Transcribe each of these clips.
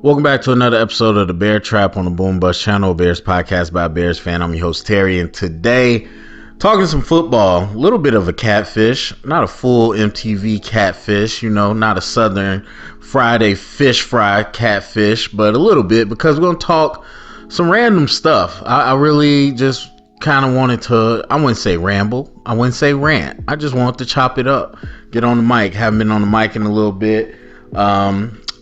Welcome back to another episode of the Bear Trap on the Boom Bust channel, Bears podcast by a Bears fan. I'm your host, Terry, and today, talking some football, a little bit of a catfish, not a full MTV catfish, not a Southern Friday fish fry catfish, but a little bit because we're going to talk some random stuff. I really just kind of wanted to, I wouldn't say ramble, I wouldn't say rant. I just wanted to chop it up, get on the mic. Haven't been on the mic in a little bit.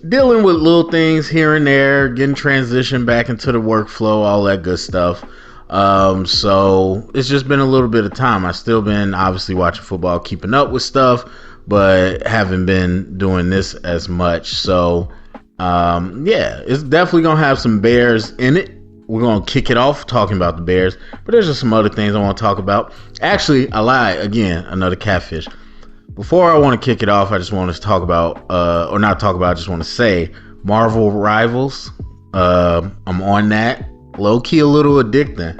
Dealing with little things here and there, getting transitioned back into the workflow, all that good stuff. So it's just been a little bit of time. I've still been obviously watching football, keeping up with stuff, but haven't been doing this as much. So, it's definitely going to have some Bears in it. We're going to kick it off talking about the Bears, but there's just some other things I want to talk about. Actually, I lied again, another catfish. Before I want to kick it off, I just want to talk about, I just want to say Marvel Rivals. I'm on that. Low key a little addicting.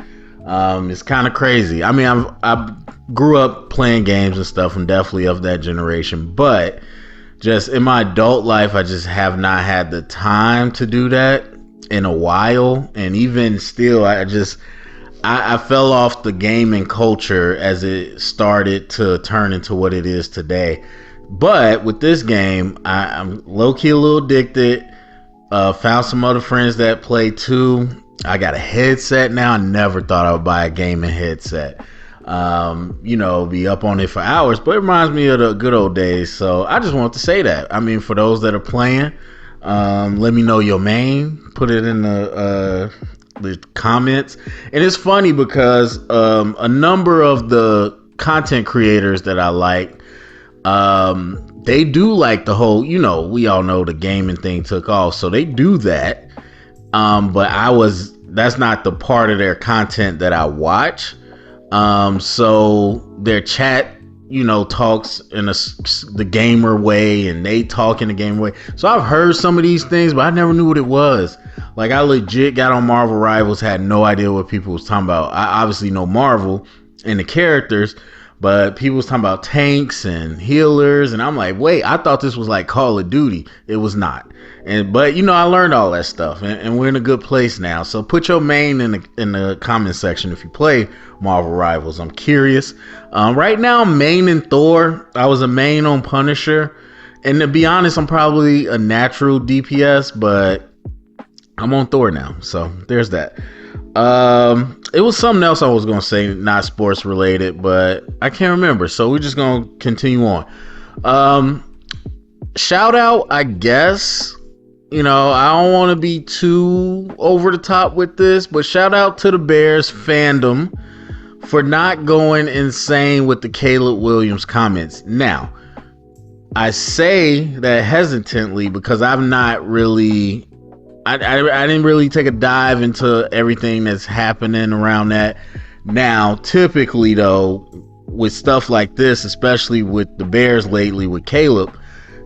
It's kind of crazy. I mean, I grew up playing games and stuff. I'm definitely of that generation, but just in my adult life, I just have not had the time to do that in a while. And even still, I fell off the gaming culture as it started to turn into what it is today. But with this game, I'm low-key a little addicted. Found some other friends that play too. I got a headset now. I never thought I would buy a gaming headset. Be up on it for hours. But it reminds me of the good old days. So I just wanted to say that. I mean, for those that are playing, let me know your main. Put it in the comments. And it's funny because a number of the content creators that I like, they do like the whole, we all know the gaming thing took off, so they do that. But that's not the part of their content that I watch. So their chat, talks in the gamer way, and they talk in the gamer way. So I've heard some of these things, but I never knew what it was. Like, I legit got on Marvel Rivals, had no idea what people was talking about. I obviously know Marvel and the characters, but people was talking about tanks and healers, and I'm like, wait, I thought this was like Call of Duty. It was not. But I learned all that stuff, and we're in a good place now. So put your main in the comment section if you play Marvel Rivals. I'm curious. Right now, I'm main in Thor. I was a main on Punisher, and to be honest, I'm probably a natural DPS, but I'm on Thor now, so there's that. It was something else I was going to say, not sports related, but I can't remember, so we're just going to continue on. Shout out, I guess. I don't want to be too over the top with this, but shout out to the Bears fandom for not going insane with the Caleb Williams comments. Now, I say that hesitantly because I've not really... I didn't really take a dive into everything that's happening around that. Now, typically, though, with stuff like this, especially with the Bears lately with Caleb,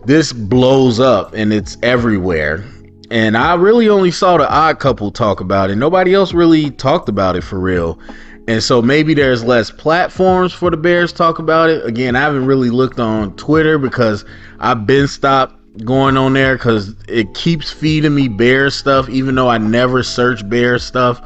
this blows up and it's everywhere. And I really only saw the Odd Couple talk about it. Nobody else really talked about it for real. And so maybe there's less platforms for the Bears to talk about it. Again, I haven't really looked on Twitter because I've been stopped going on there because it keeps feeding me Bear stuff, even though I never search Bear stuff,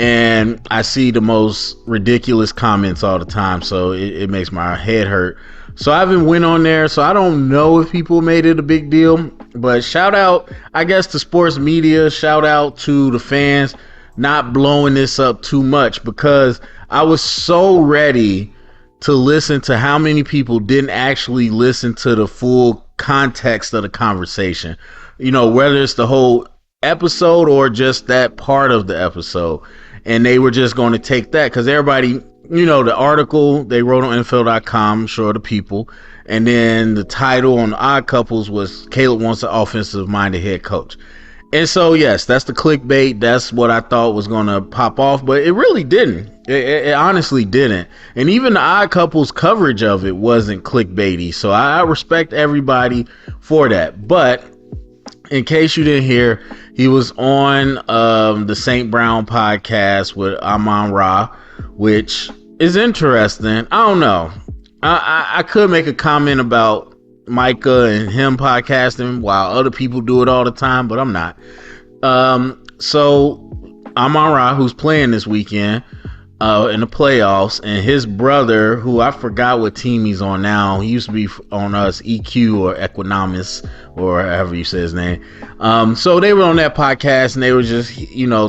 and I see the most ridiculous comments all the time, so it makes my head hurt. So I haven't went on there, so I don't know if people made it a big deal, but shout out, I guess, to sports media, shout out to the fans not blowing this up too much, because I was so ready to listen to how many people didn't actually listen to the full context of the conversation, whether it's the whole episode or just that part of the episode, and they were just going to take that because everybody, the article they wrote on NFL.com, I'm sure the people, and then the title on Odd Couples was Caleb wants an offensive minded head coach. And so, yes, that's the clickbait. That's what I thought was going to pop off, but it really didn't. It honestly didn't. And even the Odd Couple's coverage of it wasn't clickbaity. So I respect everybody for that. But in case you didn't hear, he was on the St. Brown podcast with Amon Ra, which is interesting. I don't know. I could make a comment about Micah and him podcasting while other people do it all the time, but I'm not. So Amon-Ra, who's playing this weekend in the playoffs, and his brother, who I forgot what team he's on now. He used to be on us, EQ or Equinomis, or however you say his name. So they were on that podcast, and they were just,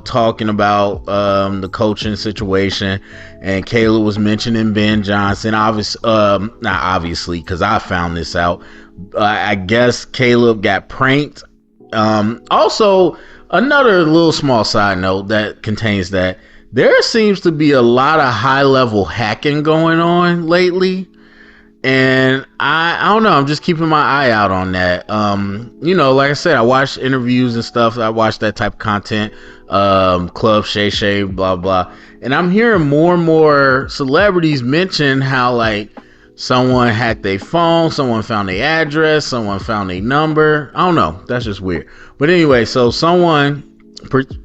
talking about the coaching situation. And Caleb was mentioning Ben Johnson. Not obviously, because I found this out. I guess Caleb got pranked. Also, another little small side note that contains that. There seems to be a lot of high-level hacking going on lately, and I don't know. I'm just keeping my eye out on that. Like I said, I watch interviews and stuff. I watch that type of content, Club Shay Shay, blah blah, and I'm hearing more and more celebrities mention how like someone hacked their phone, someone found their address, someone found their number. I don't know. That's just weird. But anyway, so someone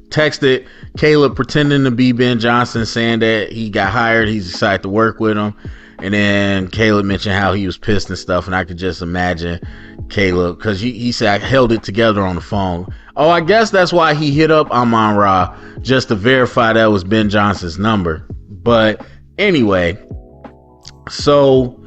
texted Caleb pretending to be Ben Johnson, saying that he got hired, he's decided to work with him, and then Caleb mentioned how he was pissed and stuff, and I could just imagine Caleb, because he said I held it together on the phone. Oh, I guess that's why he hit up Amon-Ra, just to verify that was Ben Johnson's number. But anyway, so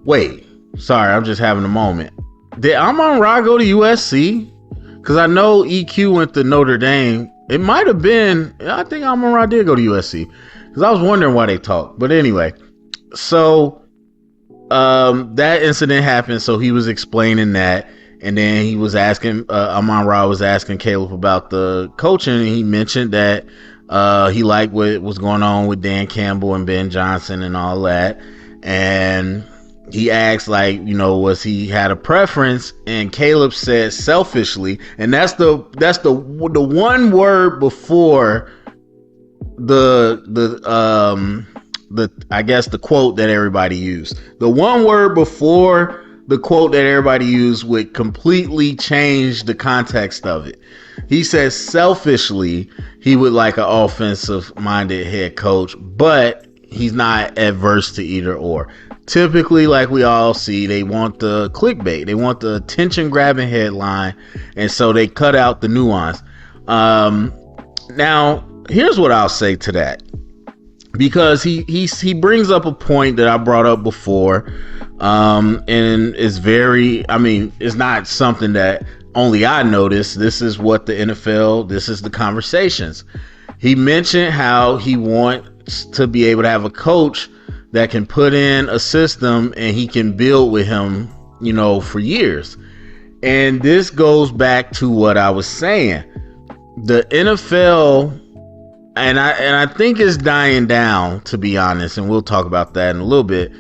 wait, sorry, I'm just having a moment. Did Amon-Ra go to USC? Because I know EQ went to Notre Dame. It might have been, I think Amon-Ra did go to USC. Because I was wondering why they talked. But anyway, so that incident happened. So he was explaining that. And then he was asking, Amon-Ra was asking Caleb about the coaching. And he mentioned that he liked what was going on with Dan Campbell and Ben Johnson and all that. And he asked, like, was he had a preference, and Caleb said selfishly, and that's the one word before the I guess the quote that everybody used. The one word before the quote that everybody used would completely change the context of it. He says selfishly he would like an offensive minded head coach, but he's not adverse to either or. Typically, like we all see, they want the clickbait. They want the attention-grabbing headline, and so they cut out the nuance. Now, here's what I'll say to that, because he brings up a point that I brought up before, and it's it's not something that only I noticed. This is what the NFL, this is the conversations. He mentioned how he wants to be able to have a coach that can put in a system and he can build with him, for years. And this goes back to what I was saying. The NFL, and I think it's dying down, to be honest, and we'll talk about that in a little bit.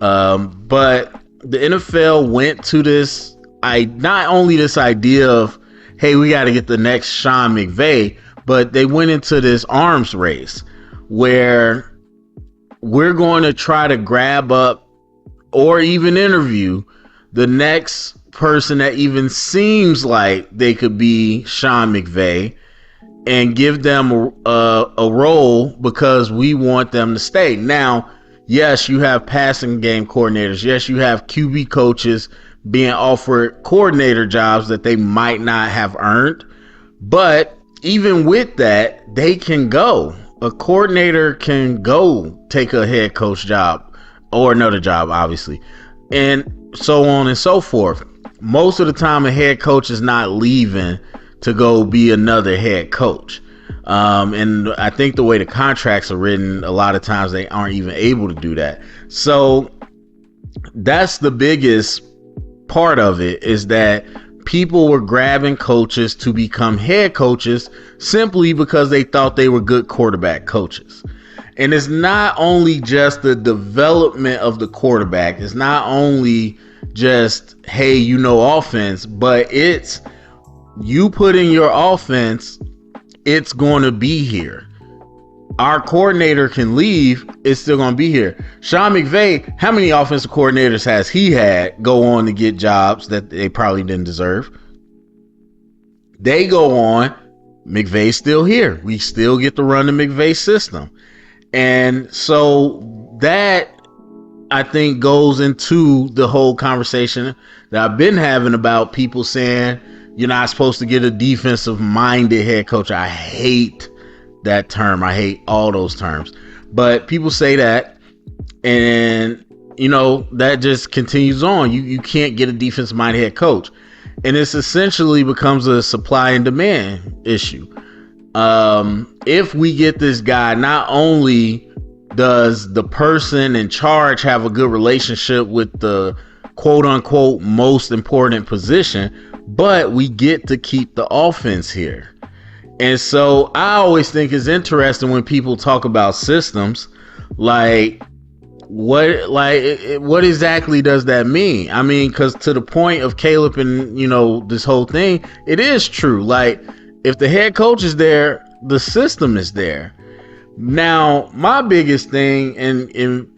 But the NFL went to this, not only this idea of, hey, we got to get the next Sean McVay, but they went into this arms race where we're going to try to grab up or even interview the next person that even seems like they could be Sean McVay and give them a role because we want them to stay. Now, yes, you have passing game coordinators. Yes, you have QB coaches being offered coordinator jobs that they might not have earned. But even with that, they can go. A coordinator can go take a head coach job or another job, obviously, and so on and so forth. Most of the time, a head coach is not leaving to go be another head coach. And I think the way the contracts are written, a lot of times they aren't even able to do that. So that's the biggest part of it, is that people were grabbing coaches to become head coaches simply because they thought they were good quarterback coaches. And it's not only just the development of the quarterback. It's not only just, hey, offense, but it's you put in your offense, it's going to be here. Our coordinator can leave, it's still going to be here. Sean McVay, how many offensive coordinators has he had go on to get jobs that they probably didn't deserve? They go on, McVay's still here. We still get to run the McVay system. And so that, I think goes into the whole conversation that I've been having about people saying you're not supposed to get a defensive minded head coach. I hate that term. I hate all those terms, but people say that, and that just continues on. You can't get a defensive minded head coach, and it's essentially becomes a supply and demand issue. If we get this guy, not only does the person in charge have a good relationship with the quote unquote most important position, but we get to keep the offense here. And so I always think it's interesting when people talk about systems, like what exactly does that mean? I mean, because to the point of Caleb and this whole thing, it is true. Like, if the head coach is there, the system is there. Now, my biggest thing, and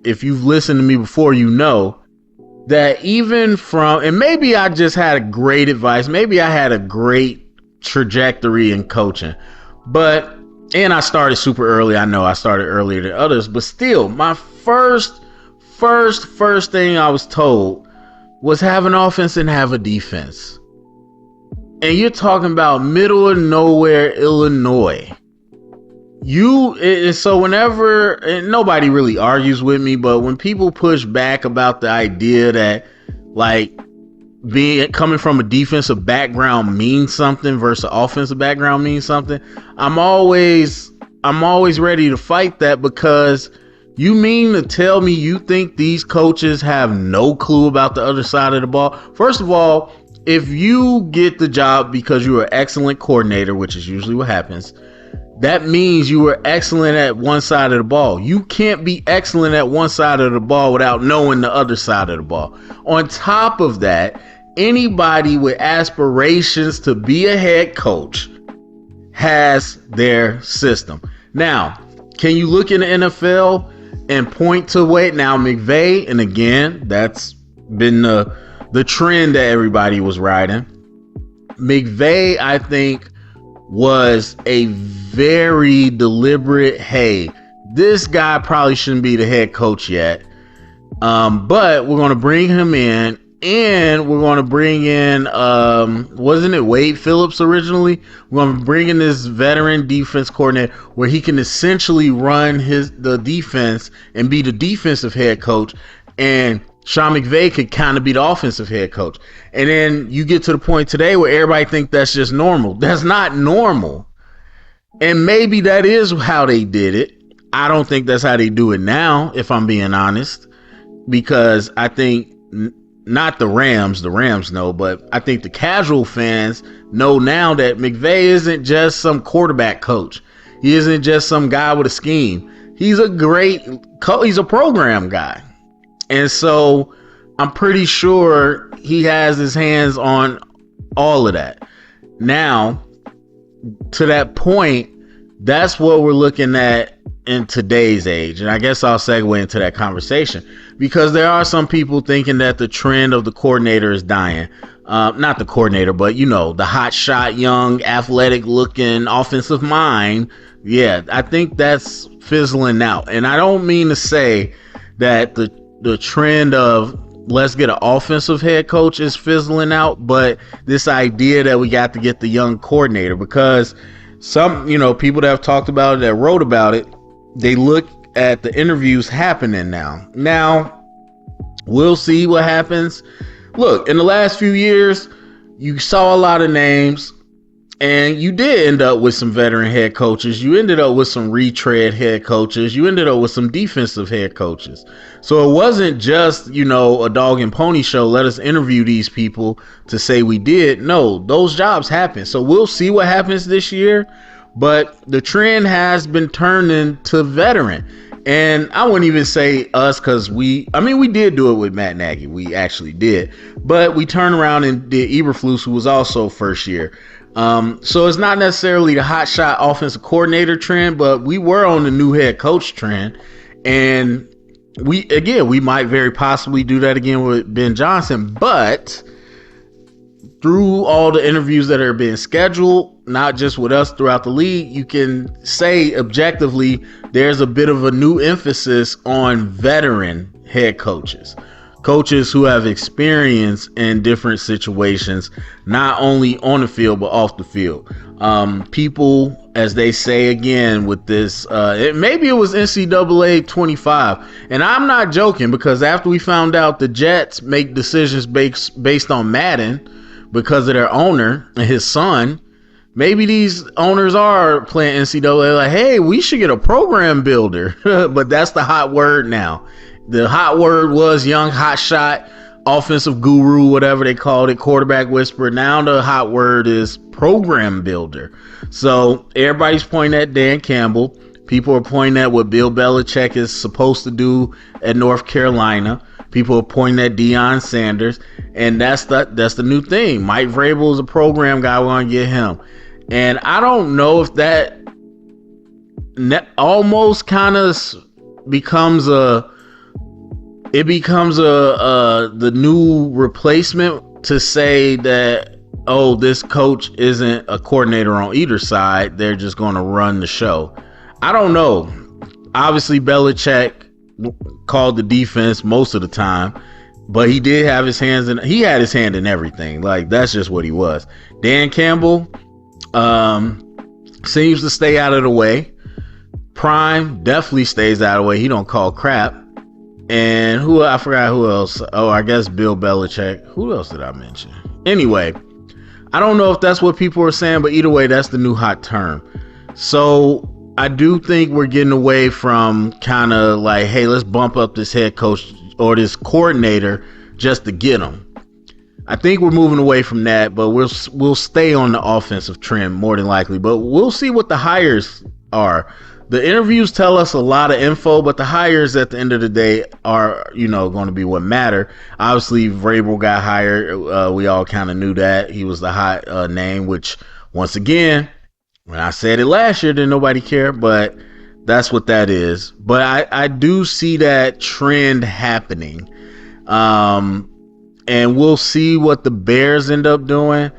if you've listened to me before, that even and maybe I just had great advice, maybe I had a great trajectory in coaching, and I started super early. I know I started earlier than others, but still, my first thing I was told was have an offense and have a defense. And you're talking about middle of nowhere, Illinois. So whenever, and nobody really argues with me, but when people push back about the idea that like coming from a defensive background means something versus offensive background means something, I'm always ready to fight that, because you mean to tell me you think these coaches have no clue about the other side of the ball? First of all, if you get the job because you're an excellent coordinator, which is usually what happens, that means you were excellent at one side of the ball. You can't be excellent at one side of the ball without knowing the other side of the ball. On top of that, anybody with aspirations to be a head coach has their system. Now, can you look in the NFL and point to now McVay, and again, that's been the trend that everybody was riding. McVay, I think, was a very deliberate, hey, this guy probably shouldn't be the head coach yet, but we're going to bring him in, and we're going to bring in, wasn't it Wade Phillips originally? We're going to bring in this veteran defense coordinator where he can essentially run the defense and be the defensive head coach, and Sean McVay could kind of be the offensive head coach. And then you get to the point today where everybody thinks that's just normal. That's not normal. And maybe that is how they did it. I don't think that's how they do it now, if I'm being honest, because I think not the Rams know, but I think the casual fans know now that McVay isn't just some quarterback coach. He isn't just some guy with a scheme. He's he's a program guy. And so I'm pretty sure he has his hands on all of that. Now, to that point, that's what we're looking at in today's age. And I guess I'll segue into that conversation, because there are some people thinking that the trend of the coordinator is dying. Not the coordinator, but the hot shot, young, athletic looking offensive mind. Yeah, I think that's fizzling out. And I don't mean to say that the trend of let's get an offensive head coach is fizzling out, but this idea that we got to get the young coordinator, because some, people that have talked about it, that wrote about it, they look at the interviews happening now. Now, we'll see what happens. Look, in the last few years, you saw a lot of names, and you did end up with some veteran head coaches. You ended up with some retread head coaches. You ended up with some defensive head coaches. So it wasn't just, a dog and pony show. Let us interview these people to say we did. No, those jobs happen. So we'll see what happens this year. But the trend has been turning to veteran. And I wouldn't even say us, because we did do it with Matt Nagy. We actually did. But we turned around and did Eberflus, who was also first year. So it's not necessarily the hot shot offensive coordinator trend, but we were on the new head coach trend. And we might very possibly do that again with Ben Johnson. But through all the interviews that are being scheduled, not just with us throughout the league, you can say objectively there's a bit of a new emphasis on veteran head coaches. Coaches who have experience in different situations, not only on the field, but off the field. People, as they say again with this, maybe it was NCAA 25. And I'm not joking, because after we found out the Jets make decisions based on Madden because of their owner and his son, maybe these owners are playing NCAA like, hey, we should get a program builder. But that's the hot word now. The hot word was young hotshot, offensive guru, whatever they called it, quarterback whisperer. Now the hot word is program builder. So everybody's pointing at Dan Campbell. People are pointing at what Bill Belichick is supposed to do at North Carolina. People are pointing at Deion Sanders. And that's the new thing. Mike Vrabel is a program guy. We want to get him. And I don't know if that almost kind of becomes the new replacement to say that, oh, this coach isn't a coordinator on either side. They're just going to run the show. I don't know. Obviously, Belichick called the defense most of the time, but he did have his hands in. He had his hand in everything. Like, that's just what he was. Dan Campbell seems to stay out of the way. Prime definitely stays out of the way. He don't call crap. And I forgot who else. Oh, I guess Bill Belichick. Who else did I mention? Anyway, I don't know if that's what people are saying, but either way, that's the new hot term. So I do think we're getting away from kind of like, hey, let's bump up this head coach or this coordinator just to get him. I think we're moving away from that, but we'll stay on the offensive trend more than likely. But we'll see what the hires are. The interviews tell us a lot of info, but the hires at the end of the day are, going to be what matter. Obviously, Vrabel got hired. We all kind of knew that. He was the hot name, which, once again, when I said it last year, didn't nobody care, but that's what that is. But I do see that trend happening. And we'll see what the Bears end up doing.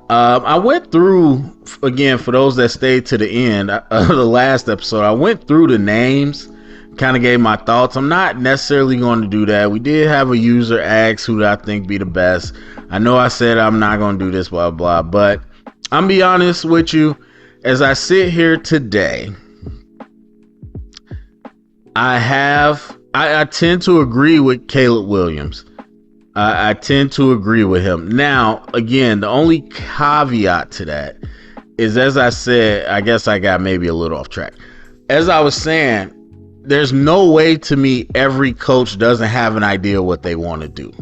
I went through, again, for those that stayed to the end of the last episode, I went through the names, kind of gave my thoughts. I'm not necessarily going to do that. We did have a user ask who I think be the best. I know I said I'm not going to do this, blah, blah, but I'm be honest with you. As I sit here today, I tend to agree with Caleb Williams. I tend to agree with him. Now, again, the only caveat to that is, as I said, I guess I got maybe a little off track. As I was saying, there's no way to me every coach doesn't have an idea what they want to do.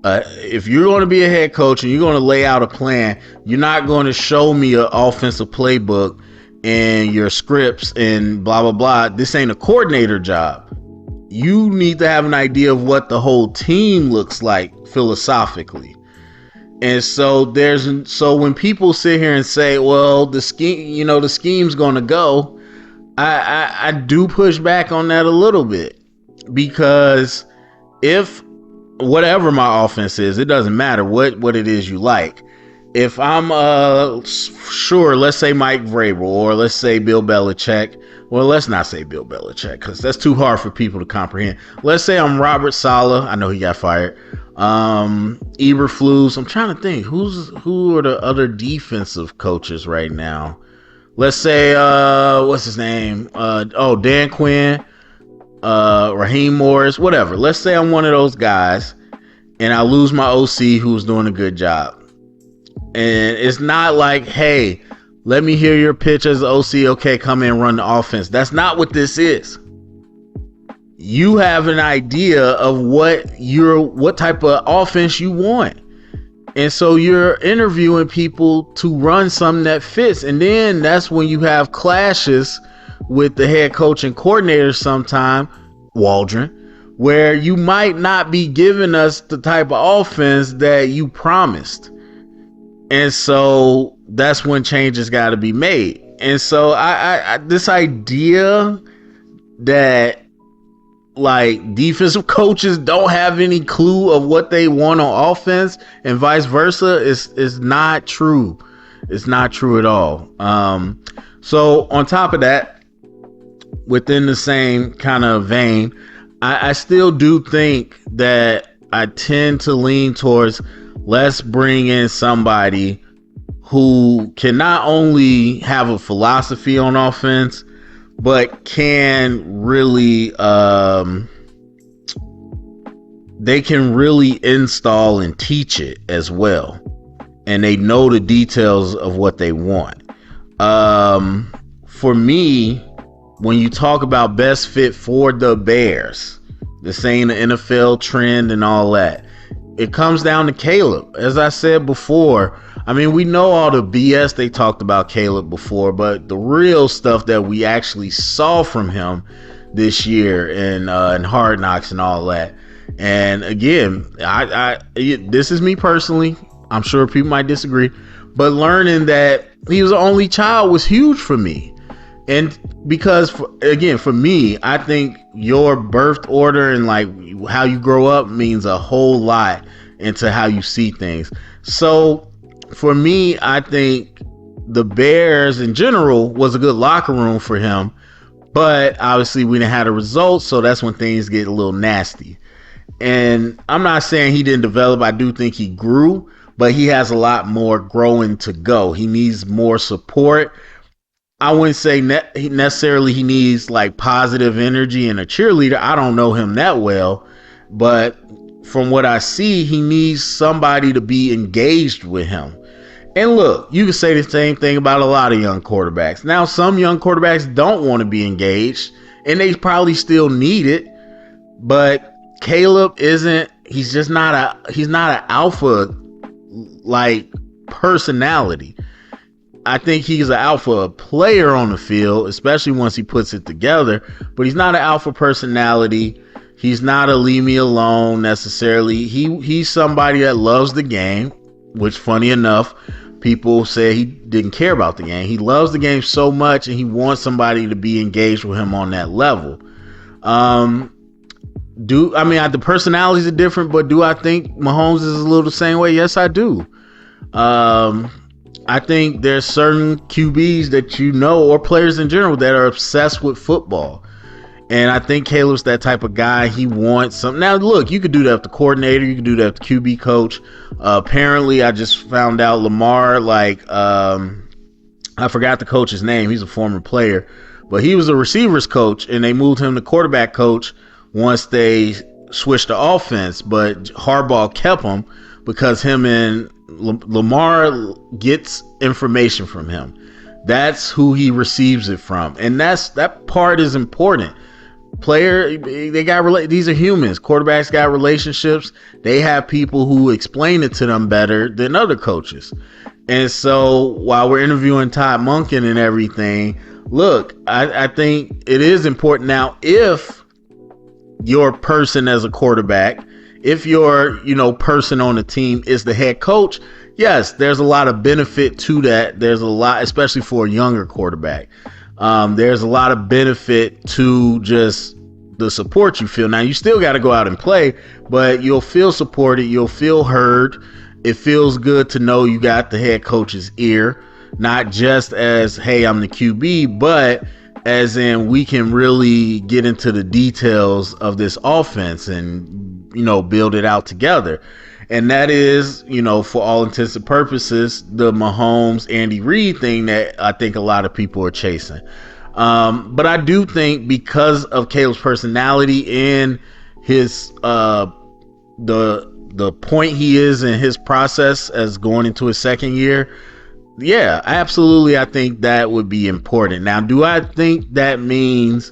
If you're going to be a head coach and you're going to lay out a plan, you're not going to show me an offensive playbook and your scripts and blah, blah, blah. This ain't a coordinator job. You need to have an idea of what the whole team looks like philosophically. And so when people sit here and say, well, the scheme's going to go, I do push back on that a little bit, because if whatever my offense is, it doesn't matter what it is you like. If I'm sure, let's say Mike Vrabel, or let's say Bill Belichick. Well, let's not say Bill Belichick, because that's too hard for people to comprehend. Let's say I'm Robert Saleh. I know he got fired. Eberflus. I'm trying to think who are the other defensive coaches right now. Let's say what's his name? Dan Quinn, Raheem Morris, whatever. Let's say I'm one of those guys, and I lose my OC who's doing a good job. And it's not like, hey, let me hear your pitch as an OC. Okay, come in and run the offense. That's not what this is. You have an idea of what type of offense you want. And so you're interviewing people to run something that fits. And then that's when you have clashes with the head coach and coordinator sometime, Waldron, where you might not be giving us the type of offense that you promised. And so that's when changes got to be made. And so I this idea that like defensive coaches don't have any clue of what they want on offense and vice versa is not true. It's not true at all. So on top of that, within the same kind of vein, I still do think that I tend to lean towards, let's bring in somebody who can not only have a philosophy on offense, but can really they can really install and teach it as well, and they know the details of what they want. For me, when you talk about best fit for the Bears, this ain't the NFL trend and all that, it comes down to Caleb. As I said before, I mean, we know all the BS they talked about Caleb before, but the real stuff that we actually saw from him this year in Hard Knocks and all that. And again, this is me personally. I'm sure people might disagree, but learning that he was the only child was huge for me. And because, for me, I think your birth order and like how you grow up means a whole lot into how you see things. So for me, I think the Bears in general was a good locker room for him, but obviously we didn't have the results, so that's when things get a little nasty. And I'm not saying he didn't develop. I do think he grew, but he has a lot more growing to go. He needs more support. I wouldn't say necessarily he needs like positive energy and a cheerleader. I don't know him that well, but from what I see, he needs somebody to be engaged with him. And look, you can say the same thing about a lot of young quarterbacks. Now, some young quarterbacks don't want to be engaged, and they probably still need it, but Caleb isn't. He's just not he's not an alpha like personality. I think he's an alpha player on the field, especially once he puts it together, but he's not an alpha personality. He's not a leave me alone necessarily. He's somebody that loves the game, which funny enough, people say he didn't care about the game. He loves the game so much and he wants somebody to be engaged with him on that level. The personalities are different, but do I think Mahomes is a little the same way? Yes, I do. I think there's certain QBs that or players in general that are obsessed with football. And I think Caleb's that type of guy. He wants something. Now, look, you could do that with the coordinator. You could do that with the QB coach. Apparently, I just found out Lamar, I forgot the coach's name. He's a former player. But he was a receivers coach, and they moved him to quarterback coach once they switched the offense. But Harbaugh kept him because him and Lamar gets information from him. That's who he receives it from. And that part is important. These are humans. Quarterbacks got relationships. They have people who explain it to them better than other coaches. And so while we're interviewing Todd Monken and everything, look, I think it is important. Now, if your person as a quarterback, if your person on the team is the head coach, yes, there's a lot of benefit to that. There's a lot, especially for a younger quarterback. There's a lot of benefit to just the support you feel. Now, you still got to go out and play, but you'll feel supported. You'll feel heard. It feels good to know you got the head coach's ear, not just as, hey, I'm the QB, but as in we can really get into the details of this offense and, build it out together. And that is, for all intents and purposes, the Mahomes, Andy Reid thing that I think a lot of people are chasing. But I do think because of Caleb's personality and his the point he is in his process as going into his second year, yeah, absolutely, I think that would be important. Now, do I think that means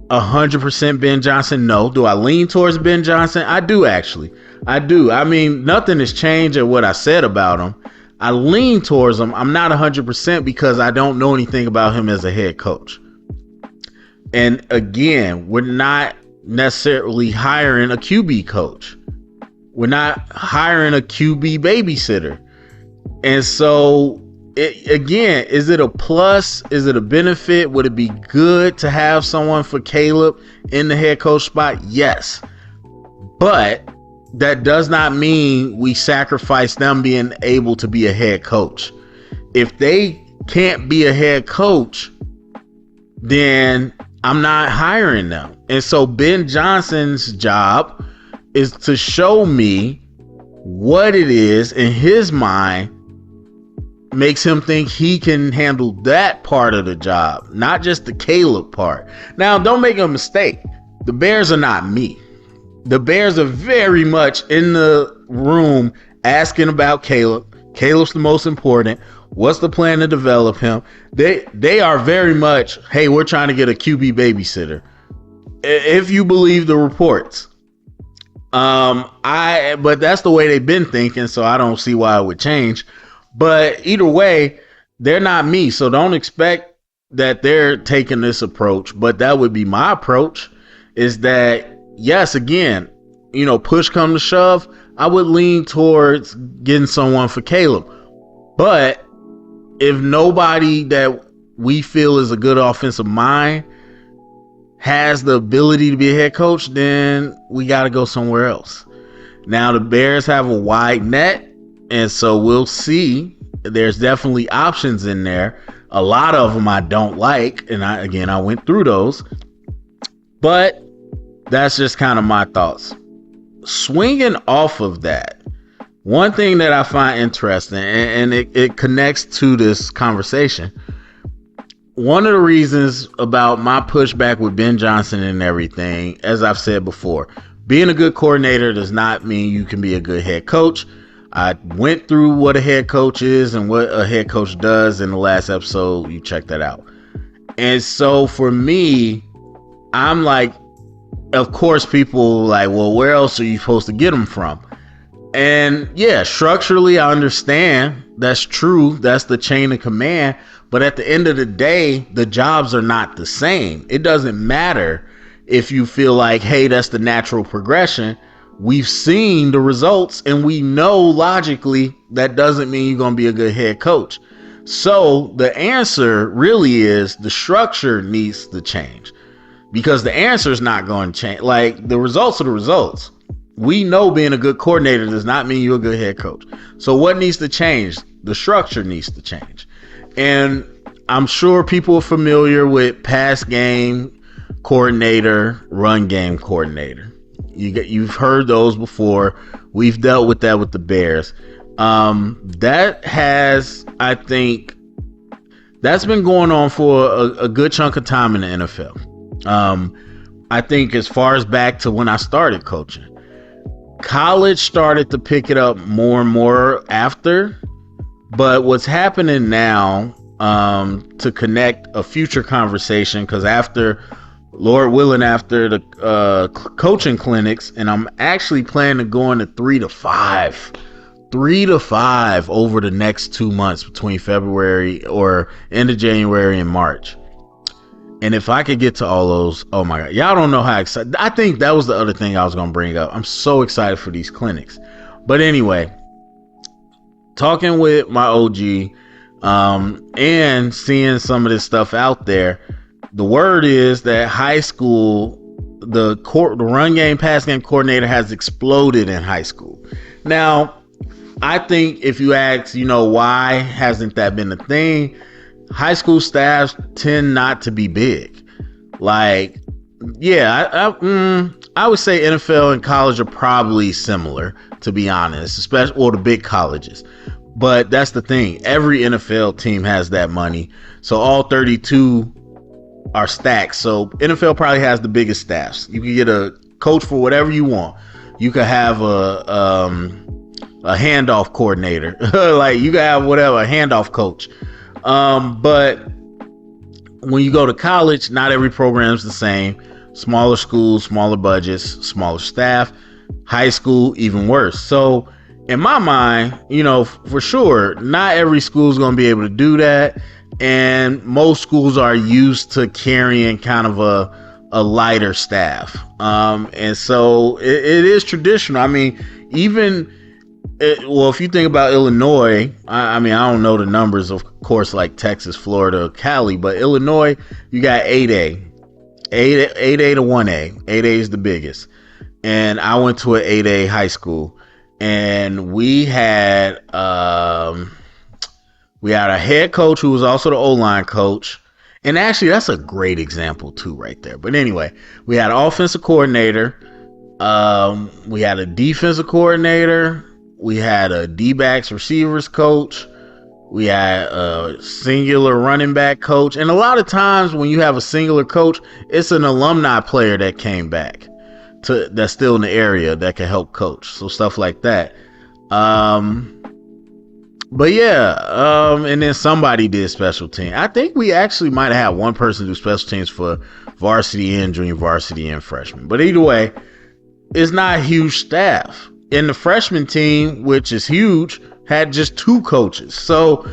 100% Ben Johnson? No. Do I lean towards Ben Johnson? I do, actually. I do. I mean, nothing has changed at what I said about him. I lean towards him. I'm not 100% because I don't know anything about him as a head coach. And again, we're not necessarily hiring a QB coach. We're not hiring a QB babysitter. And so, is it a plus? Is it a benefit? Would it be good to have someone for Caleb in the head coach spot? Yes. But that does not mean we sacrifice them being able to be a head coach. If they can't be a head coach, then I'm not hiring them. And so Ben Johnson's job is to show me what it is in his mind makes him think he can handle that part of the job, not just the Caleb part. Now, don't make a mistake. The Bears are not me. The Bears are very much in the room asking about Caleb. Caleb's the most important. What's the plan to develop him? They are very much, hey, we're trying to get a QB babysitter. If you believe the reports. But that's the way they've been thinking, so I don't see why it would change. But either way, they're not me, so don't expect that they're taking this approach. But that would be my approach, is that, yes, again, push come to shove, I would lean towards getting someone for Caleb. But if nobody that we feel is a good offensive mind has the ability to be a head coach, then we got to go somewhere else. Now, the Bears have a wide net, and so we'll see. There's definitely options in there. A lot of them I don't like, and I went through those. But that's just kind of my thoughts. Swinging off of that, one thing that I find interesting, and it connects to this conversation, one of the reasons about my pushback with Ben Johnson and everything, as I've said before, being a good coordinator does not mean you can be a good head coach. I went through what a head coach is and what a head coach does in the last episode. You check that out. And so for me, I'm like, of course, people like, well, where else are you supposed to get them from? And yeah, structurally, I understand that's true. That's the chain of command. But at the end of the day, the jobs are not the same. It doesn't matter if you feel like, hey, that's the natural progression. We've seen the results and we know logically that doesn't mean you're going to be a good head coach. So the answer really is the structure needs to change, because the answer is not going to change. Like, the results are the results. We know being a good coordinator does not mean you're a good head coach. So what needs to change? The structure needs to change. And I'm sure people are familiar with pass game coordinator, run game coordinator. You've heard those before. We've dealt with that with the Bears. That has, I think, that's been going on for a good chunk of time in the NFL. I think as far as back to when I started coaching, college started to pick it up more and more after. But what's happening now, to connect a future conversation, because after, Lord willing, after the coaching clinics, and I'm actually planning to go into 3 to 5 over the next 2 months between February or end of January and March. And if I could get to all those, oh my God, y'all don't know how excited. I think that was the other thing I was going to bring up. I'm so excited for these clinics. But anyway, talking with my OG, and seeing some of this stuff out there, the word is that high school, the run game, pass game coordinator has exploded in high school. Now, I think if you ask, why hasn't that been a thing? High school staffs tend not to be big. Like, yeah, I would say NFL and college are probably similar, to be honest, especially, or the big colleges. But that's the thing. Every NFL team has that money. So all 32 are stacked. So NFL probably has the biggest staffs. You can get a coach for whatever you want. You could have a handoff coordinator. Like, you can have whatever, a handoff coach. But when you go to college, not every program is the same. Smaller schools, smaller budgets, smaller staff. High school, even worse. So in my mind, for sure, not every school is going to be able to do that. And most schools are used to carrying kind of a lighter staff. And so it is traditional. I mean, if you think about Illinois, I don't know the numbers, of course, like Texas, Florida, Cali, but Illinois, you got 8A to 1A. 8A is the biggest. And I went to an 8A high school, and we had a head coach who was also the O-line coach, And actually, that's a great example too, right there. But anyway, we had an offensive coordinator. We had a defensive coordinator. We had a D-backs receivers coach. We had a singular running back coach. And a lot of times when you have a singular coach, it's an alumni player that came back that's still in the area that can help coach. So stuff like that. But yeah, and then somebody did special team. I think we actually might have had one person do special teams for varsity and junior varsity and freshman. But either way, it's not a huge staff. And the freshman team, which is huge, had just 2 coaches. So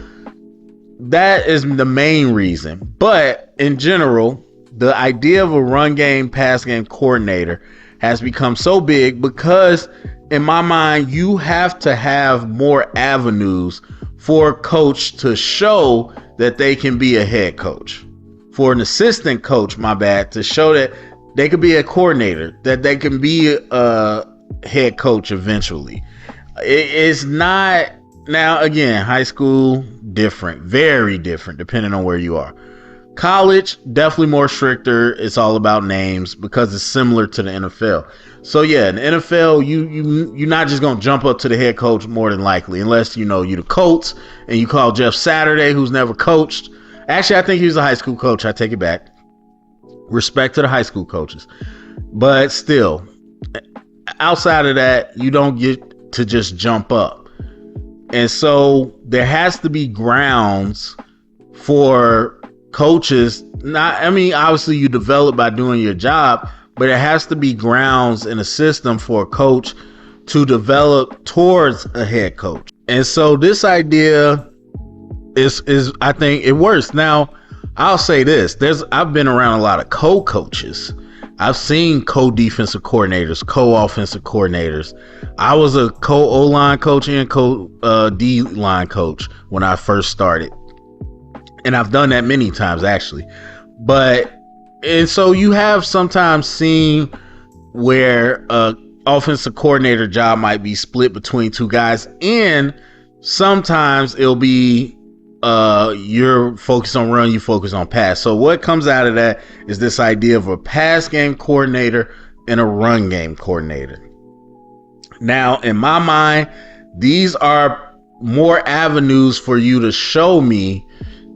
that is the main reason. But in general, the idea of a run game, pass game coordinator has become so big because in my mind, you have to have more avenues for a coach to show that they can be a head coach. For an assistant coach, to show that they could be a coordinator, that they can be a head coach eventually. It's not, now again, high school, different, very different, depending on where you are. College, definitely more stricter. It's all about names because it's similar to the NFL. So yeah, in the NFL, you're not just gonna jump up to the head coach more than likely, unless you know you're the Colts and you call Jeff Saturday, who's never coached. Actually, I think he was a high school coach. I take it back. Respect to the high school coaches, but still, outside of that, you don't get to just jump up. And so there has to be grounds for coaches. Obviously you develop by doing your job, but it has to be grounds in a system for a coach to develop towards a head coach. And so this idea is I think it works. Now, I'll say this, I've been around a lot of co-coaches. I've seen co-defensive coordinators, co-offensive coordinators. I was a co-O-line coach and co-D-line coach when I first started. And I've done that many times, actually. And so you have sometimes seen where a offensive coordinator job might be split between 2 guys. And sometimes it'll be you're focused on run, you focus on pass. So what comes out of that is this idea of a pass game coordinator and a run game coordinator. Now, in my mind, these are more avenues for you to show me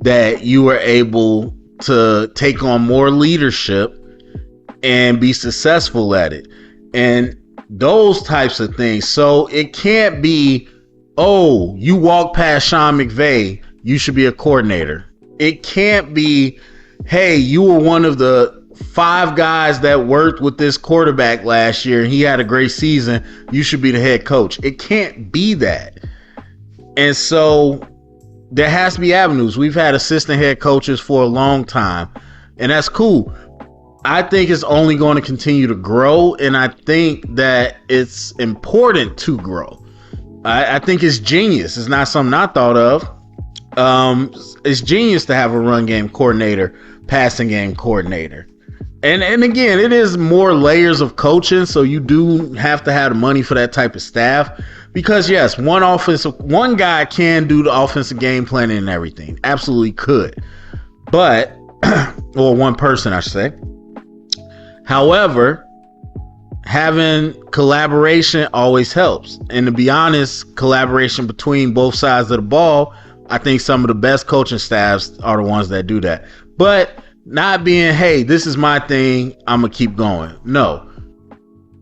that you were able to take on more leadership and be successful at it. And those types of things. So it can't be, oh, you walk past Sean McVay, you should be a coordinator. It can't be, hey, you were one of the 5 guys that worked with this quarterback last year and he had a great season, you should be the head coach. It can't be that. And so there has to be avenues. We've had assistant head coaches for a long time, and that's cool. I think it's only going to continue to grow, and I think that it's important to grow. I think it's genius. It's not something I thought of. It's genius to have a run game coordinator, passing game coordinator. And again, it is more layers of coaching, so you do have to have the money for that type of staff. Because yes, one guy can do the offensive game planning and everything. Absolutely could. But, or one person, I should say. However, having collaboration always helps. And to be honest, collaboration between both sides of the ball, I think some of the best coaching staffs are the ones that do that. But not being, hey, this is my thing, I'm going to keep going. No.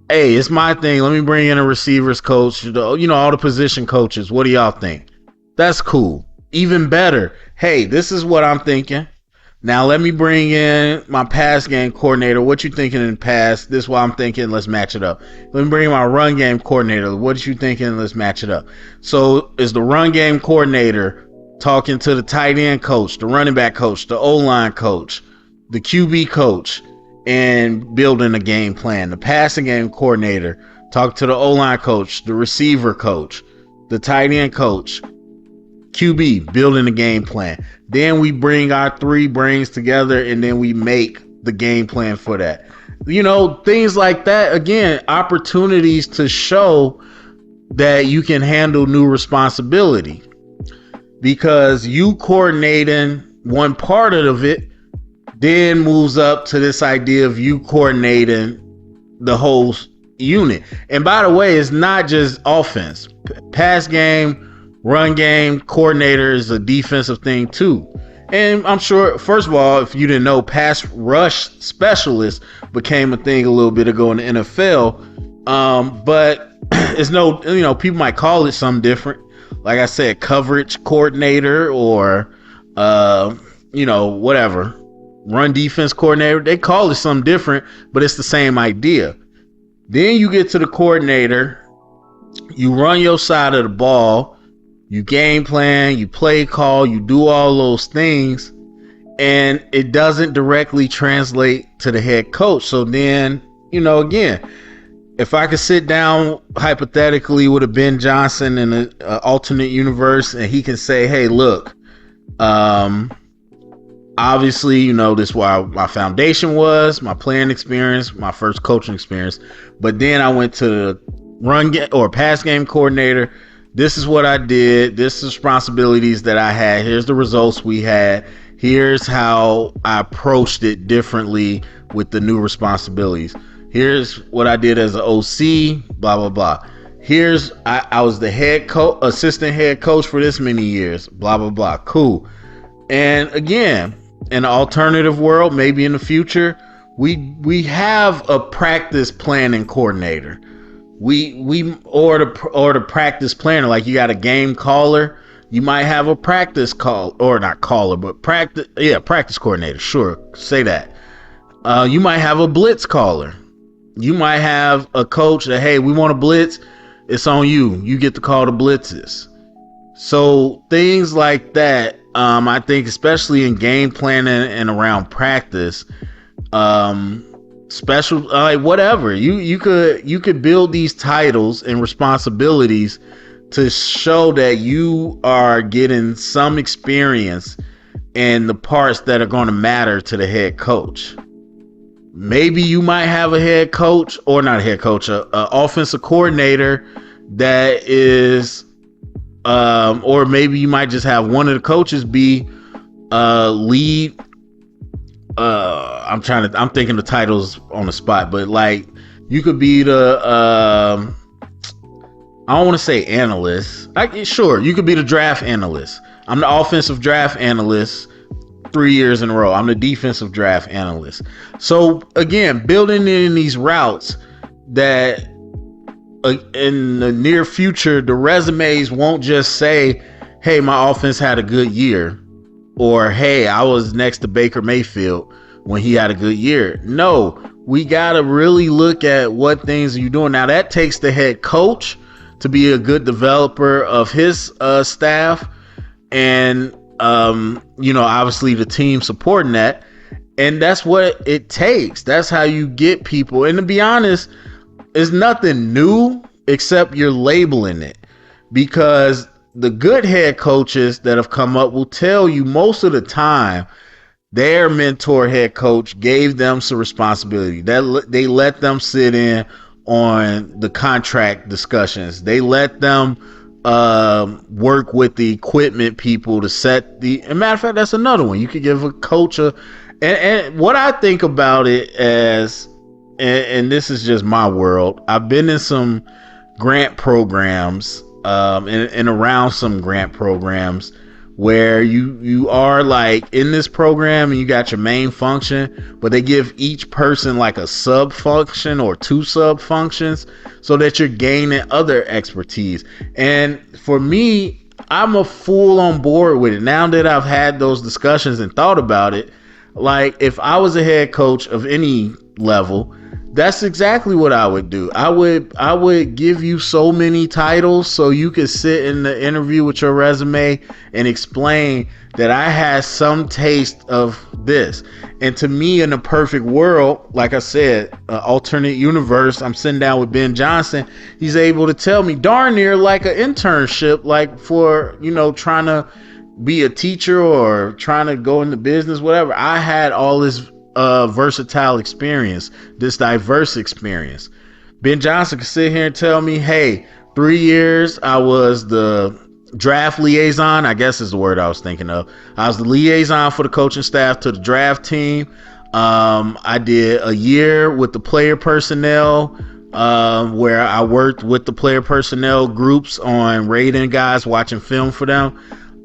Hey, it's my thing. Let me bring in a receivers coach, all the position coaches. What do y'all think? That's cool. Even better. Hey, this is what I'm thinking. Now let me bring in my pass game coordinator. What you thinking in the pass? This is what I'm thinking. Let's match it up. Let me bring in my run game coordinator. What you thinking? Let's match it up. So is the run game coordinator talking to the tight end coach, the running back coach, the O-line coach, the QB coach, and building a game plan. The passing game coordinator talk to the O-line coach, the receiver coach, the tight end coach, QB, building a game plan. Then we bring our 3 brains together and then we make the game plan for that. Things like that. Again, opportunities to show that you can handle new responsibility, because you coordinating one part of it then moves up to this idea of you coordinating the whole unit. And by the way, it's not just offense. Pass game, run game, coordinator is a defensive thing too. And I'm sure, first of all, if you didn't know, pass rush specialist became a thing a little bit ago in the NFL. But it's no, people might call it something different. Like I said, coverage coordinator or, whatever. Run defense coordinator. They call it something different, but it's the same idea. Then you get to the coordinator. You run your side of the ball. You game plan, you play call, you do all those things, and it doesn't directly translate to the head coach. So then, again, if I could sit down hypothetically with a Ben Johnson in an alternate universe, and he can say, hey, look, obviously, this is why my foundation was, my playing experience, my first coaching experience, but then I went to the run or pass game coordinator. This is what I did. This is responsibilities that I had. Here's the results we had. Here's how I approached it differently with the new responsibilities. Here's what I did as an OC, blah, blah, blah. Here's, I was the assistant head coach for this many years, blah, blah, blah. Cool. And again, in an alternative world, maybe in the future, we have a practice planning coordinator. Or the practice planner, like you got a game caller, you might have a practice call, or not caller, but practice coordinator. Sure, say that. You might have a blitz caller. You might have a coach that, hey, we want a blitz. It's on you. You get to call the blitzes. So things like that, I think, especially in game planning and around practice, special, whatever, you could build these titles and responsibilities to show that you are getting some experience in the parts that are going to matter to the head coach. Maybe you might have a head coach, or not a head coach, a offensive coordinator that is, or maybe you might just have one of the coaches be lead. I'm thinking the titles on the spot, but like you could be the, I don't want to say analyst. Sure, you could be the draft analyst. I'm the offensive draft analyst 3 years in a row. I'm the defensive draft analyst. So again, building in these routes that in the near future, the resumes won't just say, hey, my offense had a good year, or hey, I was next to Baker Mayfield when he had a good year. No, we got to really look at what things are you doing. Now that takes the head coach to be a good developer of his staff, and obviously the team supporting that. And that's what it takes. That's how you get people. And to be honest, it's nothing new except you're labeling it, because the good head coaches that have come up will tell you most of the time their mentor head coach gave them some responsibility. That they let them sit in on the contract discussions. They let them work with the equipment people to set the. As a matter of fact, that's another one. You could give a coach and what I think about it as, and this is just my world. I've been in some grant programs, and around some grant programs where you are like in this program and you got your main function, but they give each person like a sub function or two sub functions so that you're gaining other expertise. And for me, I'm a full on board with it. Now that I've had those discussions and thought about it, like if I was a head coach of any level, that's exactly what I would do. I would give you so many titles so you could sit in the interview with your resume and explain that I had some taste of this. And to me, in a perfect world, like I said, alternate universe, I'm sitting down with Ben Johnson. He's able to tell me darn near like an internship, like for, trying to be a teacher or trying to go into business, whatever. I had all this versatile experience, this diverse experience. Ben Johnson could sit here and tell me, hey, 3 years I was the draft liaison, I guess is the word I was thinking of. I was the liaison for the coaching staff to the draft team. I did a year with the player personnel, where I worked with the player personnel groups on rating guys, watching film for them.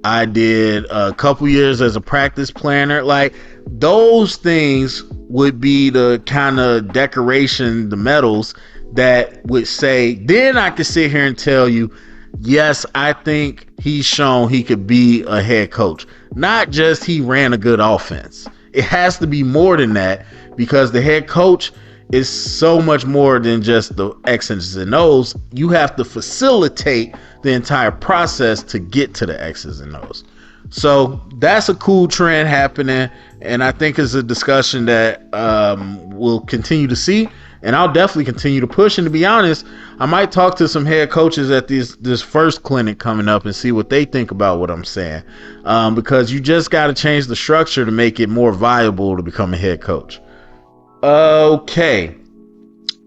I did a couple years as a practice planner. Like, those things would be the kind of decoration, the medals that would say, then I could sit here and tell you, yes, I think he's shown he could be a head coach. Not just he ran a good offense. It has to be more than that, because the head coach is so much more than just the X's and O's. You have to facilitate the entire process to get to the X's and O's. So that's a cool trend happening, and I think it's a discussion that we'll continue to see, and I'll definitely continue to push. And to be honest, I might talk to some head coaches at this first clinic coming up and see what they think about what I'm saying, because you just got to change the structure to make it more viable to become a head coach. Okay,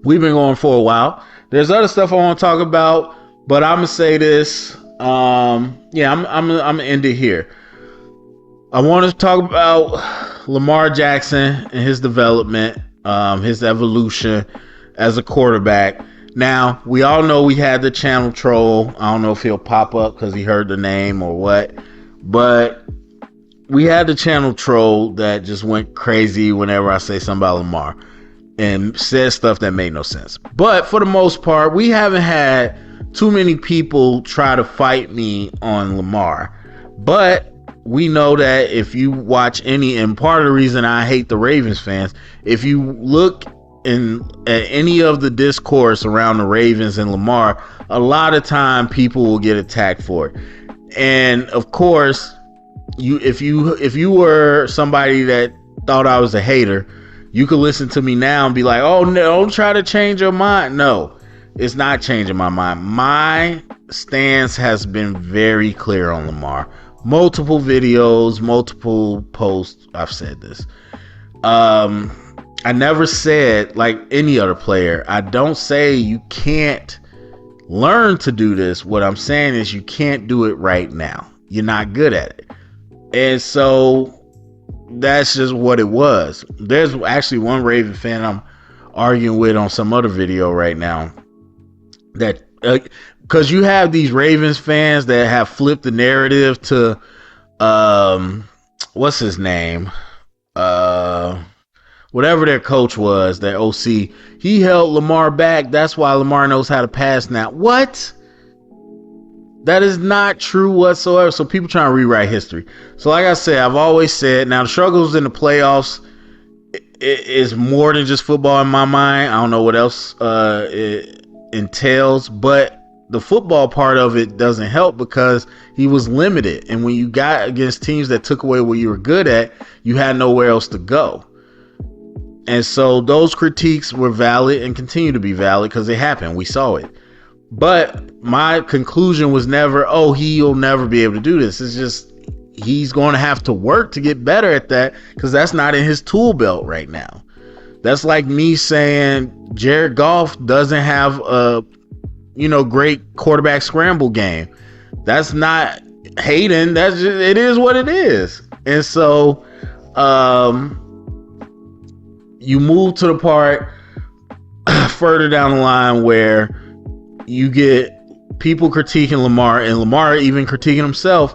we've been going for a while. There's other stuff I want to talk about, but I'm gonna say this. I'm gonna end it here. I want to talk about Lamar Jackson and his development, his evolution as a quarterback. Now, we all know we had the channel troll. I don't know if he'll pop up because he heard the name or what, but we had the channel troll that just went crazy whenever I say something about Lamar and said stuff that made no sense. But for the most part, we haven't had too many people try to fight me on Lamar. But we know that if you watch and part of the reason I hate the Ravens fans, if you look at any of the discourse around the Ravens and Lamar, a lot of time people will get attacked for it. And of course, if you were somebody that thought I was a hater, you could listen to me now and be like, oh no, don't try to change your mind. No, it's not changing my mind. My stance has been very clear on Lamar. Multiple videos, multiple posts, I've said this. I never said, like any other player, I don't say you can't learn to do this. What I'm saying is you can't do it right now. You're not good at it. And so that's just what it was. There's actually one Raven fan I'm arguing with on some other video right now, that because you have these Ravens fans that have flipped the narrative to what's his name, whatever their coach was, their OC, he held Lamar back, that's why Lamar knows how to pass now. What? That is not true whatsoever. So people trying to rewrite history. So like I said, I've always said, now the struggles in the playoffs is more than just football in my mind. I don't know what else it entails, but the football part of it doesn't help because he was limited. And when you got against teams that took away what you were good at, you had nowhere else to go. And so those critiques were valid and continue to be valid because they happened. We saw it. But my conclusion was never, oh, he'll never be able to do this. It's just he's going to have to work to get better at that because that's not in his tool belt right now. That's like me saying Jared Goff doesn't have a, great quarterback scramble game. That's not hating. That's just, it is what it is. And so you move to the part further down the line where you get people critiquing Lamar, and Lamar even critiquing himself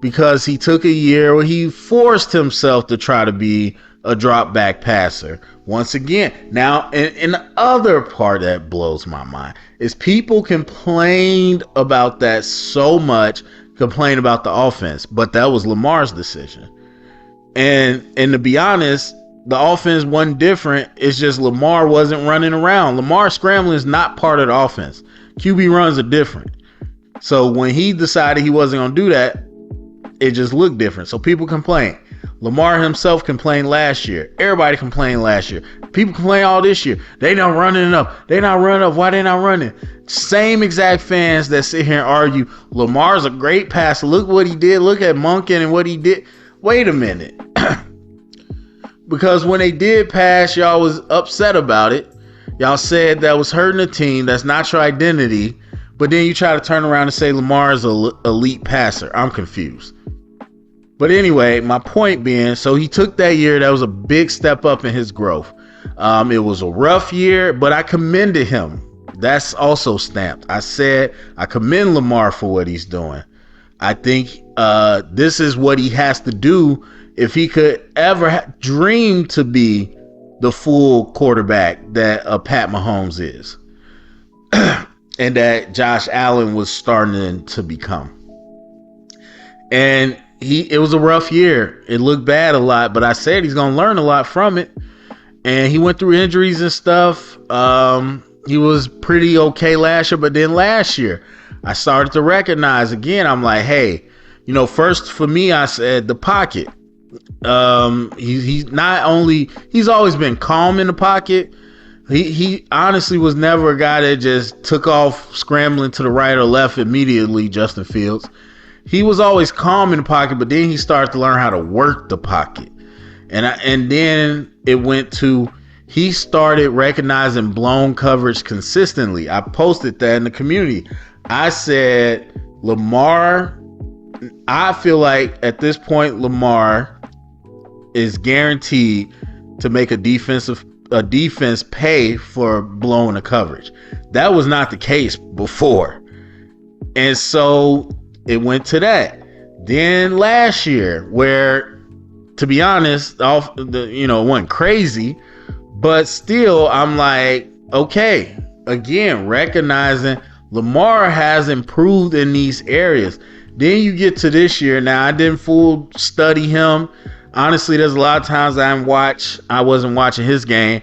because he took a year where he forced himself to try to be a drop back passer. Once again, now, and the other part that blows my mind is people complained about that so much, complained about the offense, but that was Lamar's decision. And to be honest, the offense wasn't different. It's just Lamar wasn't running around. Lamar scrambling is not part of the offense. QB runs are different. So when he decided he wasn't going to do that, it just looked different. So people complain. Lamar himself complained last year. Everybody complained last year. People complain all this year. They not running enough. They not running enough. Why they not running? Same exact fans that sit here and argue, Lamar's a great passer. Look what he did. Look at Monken and what he did. Wait a minute. Because when they did pass, y'all was upset about it. Y'all said that was hurting the team. That's not your identity. but then you try to turn around and say Lamar is an elite passer. I'm confused. But anyway, my point being, so he took that year. That was a big step up in his growth. It was a rough year, but I commended him. That's also stamped. I said I commend Lamar for what he's doing. I think this is what he has to do if he could ever dream to be the full quarterback that Pat Mahomes is. And that Josh Allen was starting to become. And it was a rough year. It looked bad a lot, but I said he's going to learn a lot from it. And he went through injuries and stuff. He was pretty okay last year, but then last year I started to recognize again. I'm like, hey, first for me, I said the pocket. He's always been calm in the pocket. He honestly was never a guy that just took off scrambling to the right or left immediately, Justin Fields. He was always calm in the pocket, but then he started to learn how to work the pocket. And then it went to, he started recognizing blown coverage consistently. I posted that in the community. I said, Lamar, I feel like at this point, Lamar is guaranteed to make a defense pay for blowing the coverage. That was not the case before. And so it went to that. Then last year, where, to be honest, it wasn't crazy, but still, I'm like, okay, again, recognizing Lamar has improved in these areas. Then you get to this year. Now, I didn't full study him. Honestly, there's a lot of times I wasn't watching his game,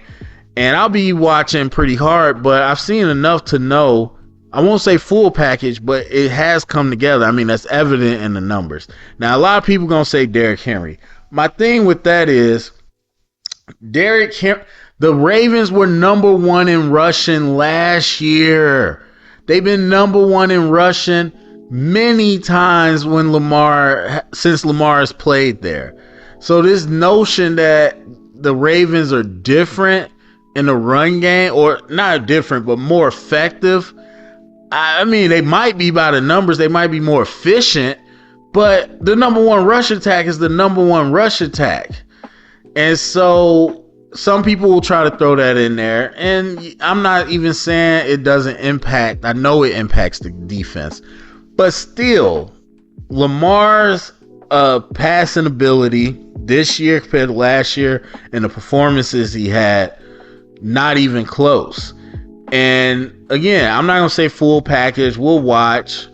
and I'll be watching pretty hard, but I've seen enough to know, I won't say full package, but it has come together. I mean, that's evident in the numbers. Now, a lot of people going to say Derrick Henry. My thing with that is, the Ravens were number one in rushing last year. They've been number one in rushing many times since Lamar has played there. So this notion that the Ravens are different in the run game, or not different, but more effective. I mean, they might be by the numbers. They might be more efficient, but the number one rush attack is the number one rush attack. And so some people will try to throw that in there. And I'm not even saying it doesn't impact. I know it impacts the defense, but still, Lamar's passing ability this year compared to last year and the performances he had, not even close. And again, I'm not going to say full package. We'll watch.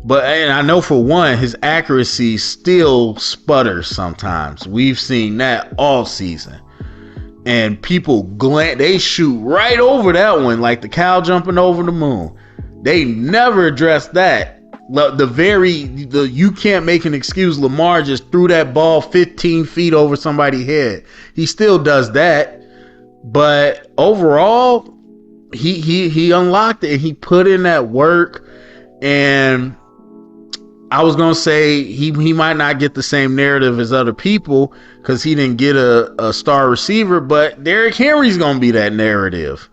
And I know for one, his accuracy still sputters sometimes. We've seen that all season. And people they shoot right over that one, like the cow jumping over the moon. They never address that. You can't make an excuse. Lamar just threw that ball 15 feet over somebody's head. He still does that. But overall, he unlocked it. He put in that work. And I was going to say he might not get the same narrative as other people because he didn't get a star receiver. But Derrick Henry's going to be that narrative.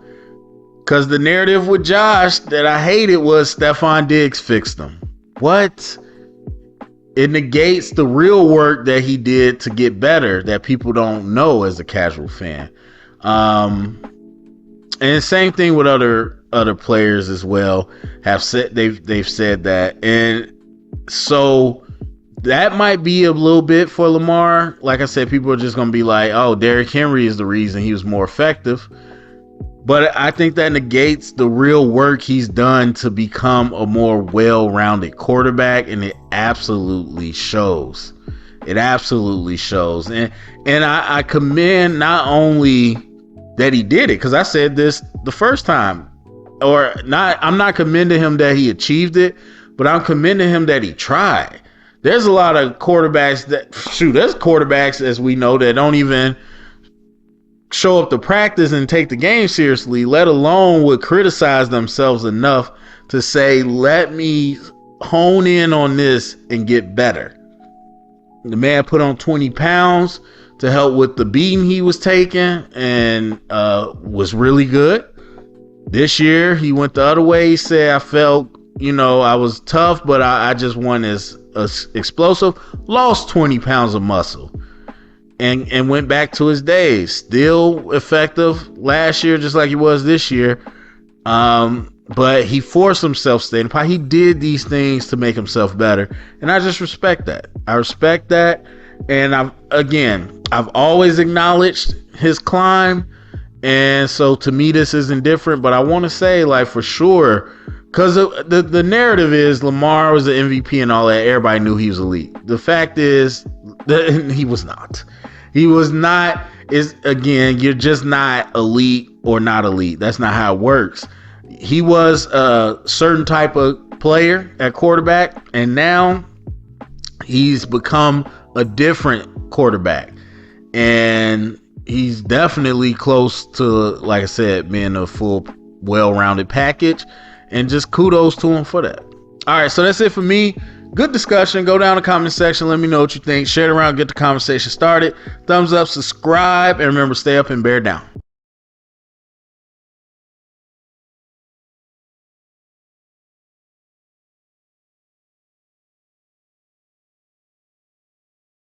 Because the narrative with Josh that I hated was Stephon Diggs fixed him. What? It negates the real work that he did to get better that people don't know as a casual fan. And same thing with other players as well. They've said that. And so that might be a little bit for Lamar. Like I said, people are just going to be like, oh, Derrick Henry is the reason he was more effective. But I think that negates the real work he's done to become a more well-rounded quarterback, and it absolutely shows. It absolutely shows. And I commend not only that he did it, because I said this the first time, I'm not commending him that he achieved it, but I'm commending him that he tried. There's a lot of quarterbacks there's quarterbacks, as we know, that don't even show up to practice and take the game seriously, let alone would criticize themselves enough to say, let me hone in on this and get better. The man put on 20 pounds to help with the beating he was taking and was really good. This year, he went the other way. He said, I felt I was tough, but I just wasn't as explosive. Lost 20 pounds of muscle and went back to his days. Still effective last year, just like he was this year. But he forced himself to stay in the pot. He did these things to make himself better. And I just respect that. I respect that. And I've always acknowledged his climb. And so to me, this isn't different. But I want to say, like, for sure, because the narrative is Lamar was the MVP and all that. Everybody knew he was elite. The fact is that he was not. He was not. Again, you're just not elite or not elite. That's not how it works. He was a certain type of player at quarterback, and now he's become a different quarterback. And he's definitely close to, like I said, being a full, well-rounded package. And just kudos to him for that. All right, so that's it for me. Good discussion. Go down in the comment section. Let me know what you think. Share it around. Get the conversation started. Thumbs up, subscribe, and remember, stay up and bear down.